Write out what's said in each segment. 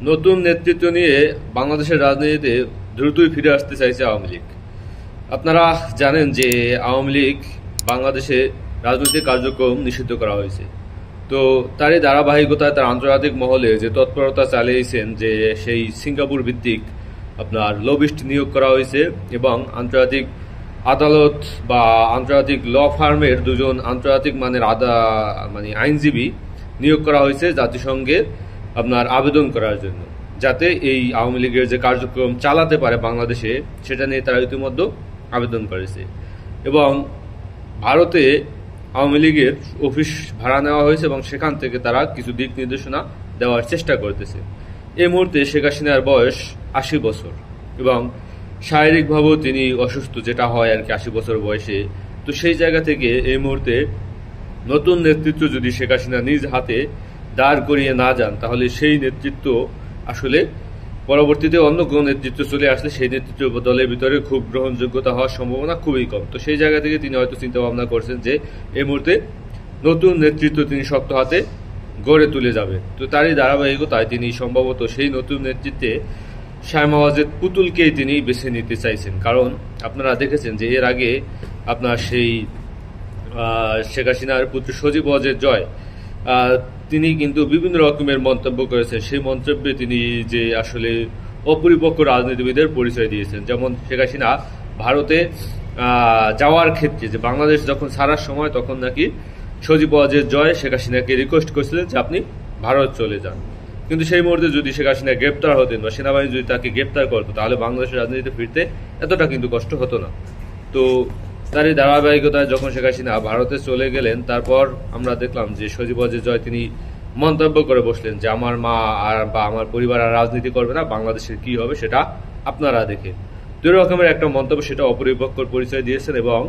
নতুন নেতৃত্ব নিয়ে বাংলাদেশের রাজনীতিতে দ্রুতই ফিরে আসতে চাইছে আওয়ামী লীগ। আপনারা জানেন যে আওয়ামী লীগ বাংলাদেশে রাজনৈতিক কার্যক্রম নিষিদ্ধ করা হয়েছে। তো তারই ধারাবাহিকতায় তার আন্তর্জাতিক মহলে যে তৎপরতা চালিয়েছেন, যে সেই সিঙ্গাপুর ভিত্তিক আপনার লবিস্ট নিয়োগ করা হয়েছে এবং আন্তর্জাতিক আদালত বা আন্তর্জাতিক ল ফার্মের দুজন আন্তর্জাতিক মানের আইনজীবী নিয়োগ করা হয়েছে জাতিসংঘে আপনার আবেদন করার জন্য, যাতে এই আওয়ামী লীগের যে কার্যক্রম চালাতে পারে বাংলাদেশে সেটা নিয়ে তারা ইতিমধ্যে আবেদন করেছে। এবং ভারতে আওয়ামী লীগের অফিস ভাড়া নেওয়া হয়েছে এবং সেখান থেকে তারা কিছু দিক নির্দেশনা দেওয়ার চেষ্টা করতেছে। এই মুহূর্তে শেখ হাসিনার বয়স ৮০ বছর এবং শারীরিকভাবেও তিনি অসুস্থ, যেটা হয় আর কি ৮০ বছর বয়সে। তো সেই জায়গা থেকে এই মুহূর্তে নতুন নেতৃত্ব যদি শেখ হাসিনা নিজ হাতে দাঁড় করিয়ে না যান, তাহলে সেই নেতৃত্ব আসলে পরবর্তীতে অন্য কোনো নেতৃত্ব চলে আসলে সেই নেতৃত্ব দলের ভিতরে খুব গ্রহণযোগ্যতা হওয়ার সম্ভাবনা খুবই কম। তো সেই জায়গা থেকে তিনি হয়তো চিন্তা ভাবনা করছেন যে এই মুহূর্তে নতুন নেতৃত্ব তিনি শক্ত হাতে গড়ে তুলে যাবে। তো তারই ধারাবাহিকতায় তিনি সম্ভবত সেই নতুন নেতৃত্বে শায়মা ওয়াজেদ পুতুলকেই তিনি বেছে নিতে চাইছেন। কারণ আপনারা দেখেছেন যে এর আগে আপনার সেই শেখ হাসিনার পুত্র সজীব ওয়াজেদ জয় তিনি কিন্তু বিভিন্ন রকমের মন্তব্য করেছেন। সেই মন্তব্যে তিনি যে আসলে অপরিপক্ক রাজনীতিবিদের পরিচয় দিয়েছেন। যেমন শেখ হাসিনা ভারতে যাওয়ার ক্ষেত্রে, যে বাংলাদেশ যখন ছাড়ার সময় তখন নাকি সজীব ওয়াজেদ জয় শেখ হাসিনাকে রিকোয়েস্ট করেছিলেন যে আপনি ভারত চলে যান। কিন্তু সেই মুহূর্তে যদি শেখ হাসিনা গ্রেপ্তার হতেন বা সেনাবাহিনী যদি তাকে গ্রেপ্তার করতো, তাহলে বাংলাদেশের রাজনীতিতে ফিরতে এতটা কিন্তু কষ্ট হতো না। তো তার এই ধারাবাহিকতায় যখন শেখ হাসিনা ভারতে চলে গেলেন, তারপর আমরা দেখলাম যে সজীব ওয়াজেদ জয় তিনি মন্তব্য করে বসলেন যে আমার মা আর বা আমার পরিবার আর রাজনীতি করবে না, বাংলাদেশের কি হবে সেটা আপনারা দেখে। দুই রকমের একটা মন্তব্য, সেটা অপরিপক্কর পরিচয় দিয়েছেন। এবং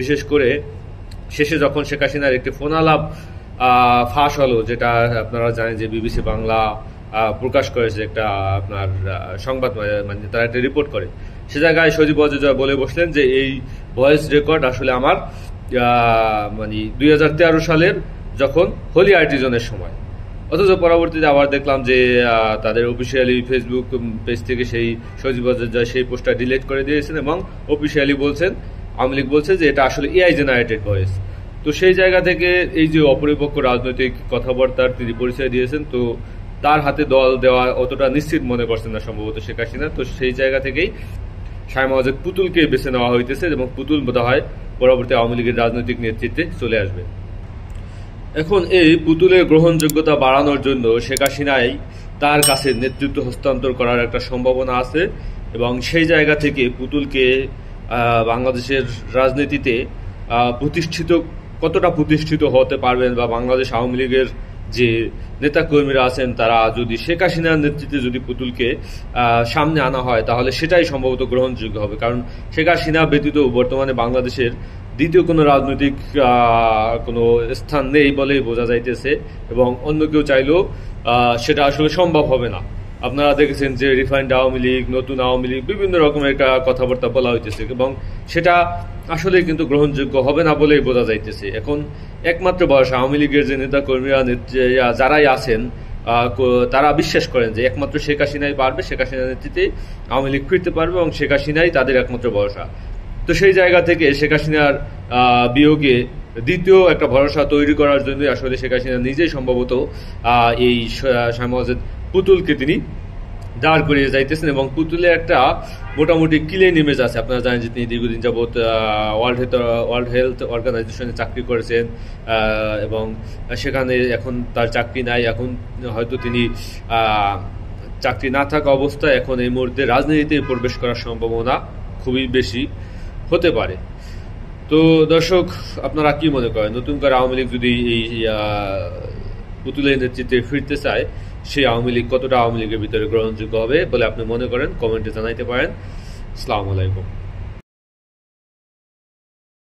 বিশেষ করে শেষে যখন শেখ হাসিনার একটি ফোনালাপ ফাঁস হলো, যেটা আপনারা জানেন যে বিবিসি বাংলা প্রকাশ করেছে, একটা আপনার সংবাদ মানে তারা একটা রিপোর্ট করে, সে জায়গায় সজীব ওয়াজেদ জয় বলে বসলেন যে এই ভয়েস রেকর্ড আসলে আমার 2013 সালের যখন হোলি আর্টিজনের সময়। অথচ পরবর্তীতে আবার দেখলাম যে তাদের অফিসিয়ালি ফেসবুক পেজ থেকে সেই সজীব ওয়াজেদ জয় সেই পোস্টটা ডিলিট করে দিয়েছেন এবং অফিসিয়ালি বলছেন, আওয়ামী লীগ বলছে যে এটা আসলে এআই জেনারেটেড ভয়েস। তো সেই জায়গা থেকে এই যে অপরিপক্ক রাজনৈতিক কথাবার্তার তিনি পরিচয় দিয়েছেন, তো তার হাতে দল দেওয়া অতটা নিশ্চিত মনে করছেন না সম্ভবত শেখ হাসিনা। তো সেই জায়গা থেকেই শায়মা ওয়াজেদ পুতুলকে বেছে নেওয়া হইতেছে এবং পুতুল বোধ হয় পরবর্তী আওয়ামী লীগের রাজনৈতিক নেতৃত্বে চলে আসবে। এখন এই পুতুলের গ্রহণযোগ্যতা বাড়ানোর জন্য শেখ হাসিনাই তার কাছে নেতৃত্ব হস্তান্তর করার একটা সম্ভাবনা আছে এবং সেই জায়গা থেকে পুতুলকে বাংলাদেশের রাজনীতিতে কতটা প্রতিষ্ঠিত হতে পারবেন বা বাংলাদেশ আওয়ামী লীগের যে নেতাকর্মীরা আছেন তারা যদি শেখ হাসিনার নেতৃত্বে যদি পুতুলকে সামনে আনা হয়, তাহলে সেটাই সম্ভবত গ্রহণযোগ্য হবে। কারণ শেখ হাসিনা ব্যতীত বর্তমানে বাংলাদেশের দ্বিতীয় কোনো রাজনৈতিক কোনো স্থান নেই বলেই বোঝা যাইতেছে এবং অন্য কেউ চাইলেও সেটা আসলে সম্ভব হবে না। আপনারা দেখেছেন যে রিফাইন্ড আওয়ামী লীগ, নতুন আওয়ামী লীগ, বিভিন্ন রকমের কথাবার্তা বলা হইতেছে এবং সেটা আসলে কিন্তু গ্রহণযোগ্য হবে না বলেই বোঝা যাইতেছে। এখন একমাত্র বয়স আওয়ামী লীগের যে নেতা কর্মীরা যারাই আছেন তারা বিশ্বাস করেন যে একমাত্র শেখ হাসিনাই পারবে, শেখ হাসিনার নেতৃত্বে আওয়ামী লীগ ফিরতে পারবে এবং শেখ হাসিনাই তাদের একমাত্র ভরসা। তো সেই জায়গা থেকে শেখ হাসিনার বিয়োগে দ্বিতীয় একটা ভরসা তৈরি করার জন্য আসলে শেখ হাসিনা নিজেই সম্ভবত এই শায়মা ওয়াজেদ পুতুলকে তিনি দাঁড় করিয়ে যাইতেছেন এবং পুতুলে একটা মোটামুটি ক্লিন ইমেজ আছে। আপনারা জানেন যে তিনি দীর্ঘদিন যাবৎ ওয়ার্ল্ড হেলথ অর্গানাইজেশনে চাকরি করেছেন এবং সেখানে এখন তার চাকরি নাই। এখন হয়তো তিনি চাকরি না থাকা অবস্থায় এখন এই মুহূর্তে রাজনীতিতে প্রবেশ করার সম্ভাবনা খুবই বেশি হতে পারে। তো দর্শক, আপনারা কি মনে করেন, নতুন করে আওয়ামী লীগ যদি এই পুতুলের নেতৃত্বে ফিরতে চায়, সেই আওয়ামী লীগ কতটা আওয়ামী লীগের ভিতরে গ্রহণযোগ্য হবে বলে আপনি মনে করেন, কমেন্টে জানাইতে পারেন। আসসালামু আলাইকুম।